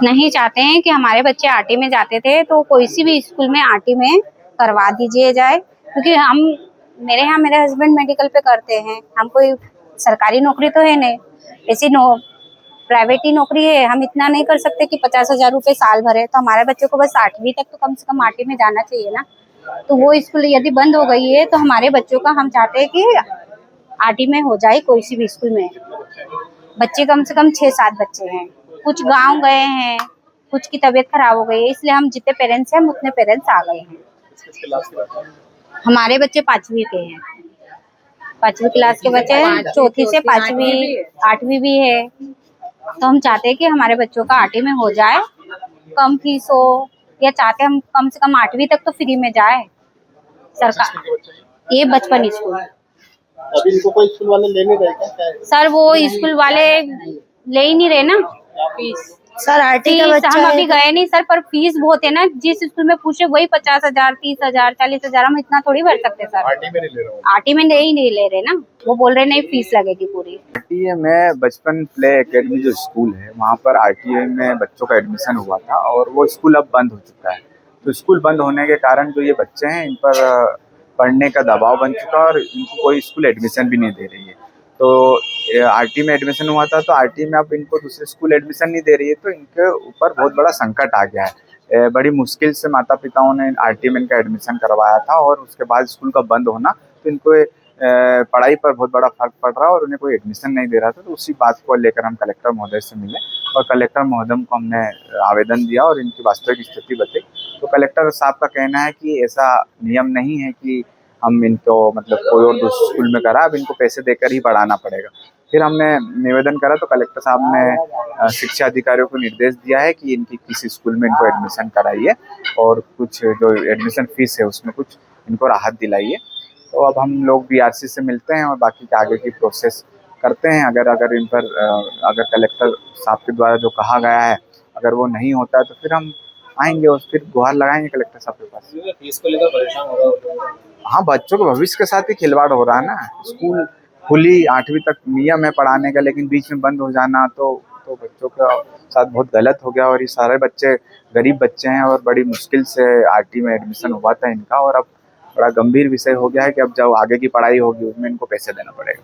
नहीं चाहते हैं कि हमारे बच्चे आरटी में जाते थे तो कोई सी भी स्कूल में आरटी में करवा दीजिए जाए, क्योंकि मेरे यहाँ मेरे हस्बैंड मेडिकल पे करते हैं, हम कोई सरकारी नौकरी तो है नहीं, ऐसी प्राइवेट ही नौकरी है। हम इतना नहीं कर सकते कि 50,000 रुपए साल भरे, तो हमारे बच्चे को बस 8वीं तक तो कम से कम आरटी में जाना चाहिए ना। तो वो स्कूल यदि बंद हो गई है तो हमारे बच्चों का हम चाहते हैं कि आरटी में हो जाए कोई सी भी स्कूल में। बच्चे कम से कम 6-7 बच्चे हैं, कुछ गांव गए हैं, कुछ की तबीयत खराब हो गई है, इसलिए हम जितने पेरेंट्स हैं हम उतने पेरेंट्स आ गए हैं। हमारे बच्चे 5वीं के हैं, 5वीं क्लास के बच्चे हैं, 4थी से 5वीं 8वीं भी है। तो हम चाहते हैं कि हमारे बच्चों का आरटी में हो जाए, कम फीस हो, या चाहते हम कम से कम 8वीं तक तो फ्री में जाए सरकार। ये बचपन स्कूल। अभी इनको कोई स्कूल वाले ले नहीं रहे क्या? सर वो स्कूल वाले ले ही नहीं रहे ना फीस। सर आरटी का बच्चा हम अभी गए नहीं सर, पर फीस बहुत है ना, जिस स्कूल में पूछे वही 50,000 30,000 40,000, हम इतना थोड़ी भर सकते सर। आरटी में नहीं ले रहा हूँ। आरटी में नहीं ले रहे ना, वो बोल रहे नहीं फीस लगेगी पूरी। आरटीए में बचपन प्ले एकेडमी जो स्कूल है वहाँ पर आरटीए में बच्चों का एडमिशन हुआ था और वो स्कूल अब बंद हो चुका है। तो स्कूल बंद होने के कारण जो ये बच्चे हैं इन पर पढ़ने का दबाव बन चुका है और इनको कोई स्कूल एडमिशन भी नहीं दे रही है। तो आरटी में एडमिशन हुआ था तो आरटी में अब इनको दूसरे स्कूल एडमिशन नहीं दे रही है, तो इनके ऊपर बहुत बड़ा संकट आ गया है। बड़ी मुश्किल से माता पिताओं ने आरटी में इनका एडमिशन करवाया था और उसके बाद स्कूल का बंद होना तो इनको पढ़ाई पर बहुत बड़ा फर्क पड़ रहा है और उन्हें कोई एडमिशन नहीं दे रहा था। तो उसी बात को लेकर हम कलेक्टर महोदय से मिले और कलेक्टर महोदय को हमने आवेदन दिया और इनकी वास्तविक स्थिति बताई। तो कलेक्टर साहब का कहना है कि ऐसा नियम नहीं है कि हम इनको मतलब कोई और दूसरे स्कूल में करा, अब इनको पैसे देकर ही पढ़ाना पड़ेगा। फिर हमने निवेदन करा तो कलेक्टर साहब ने शिक्षा अधिकारियों को निर्देश दिया है कि इनकी किसी स्कूल में इनको एडमिशन कराइए और कुछ जो एडमिशन फीस है उसमें कुछ इनको राहत दिलाइए। तो अब हम लोग बीआरसी से मिलते हैं और बाकी के आगे की प्रोसेस करते हैं। अगर इन पर अगर कलेक्टर साहब के द्वारा जो कहा गया है अगर वो नहीं होता है तो फिर हम आएंगे और फिर गुहार लगाएंगे कलेक्टर साहब के पास। फीस को लेकर परेशान हो रहा है। हाँ, बच्चों के भविष्य के साथ ही खिलवाड़ हो रहा है ना। स्कूल खुली 8वीं तक नियम है पढ़ाने का, लेकिन बीच में बंद हो जाना तो बच्चों के साथ बहुत गलत हो गया। और ये सारे बच्चे गरीब बच्चे हैं और बड़ी मुश्किल से आरटी में एडमिशन हुआ था इनका और अब बड़ा गंभीर विषय हो गया है कि अब जब आगे की पढ़ाई होगी उसमें इनको पैसे देना पड़ेगा।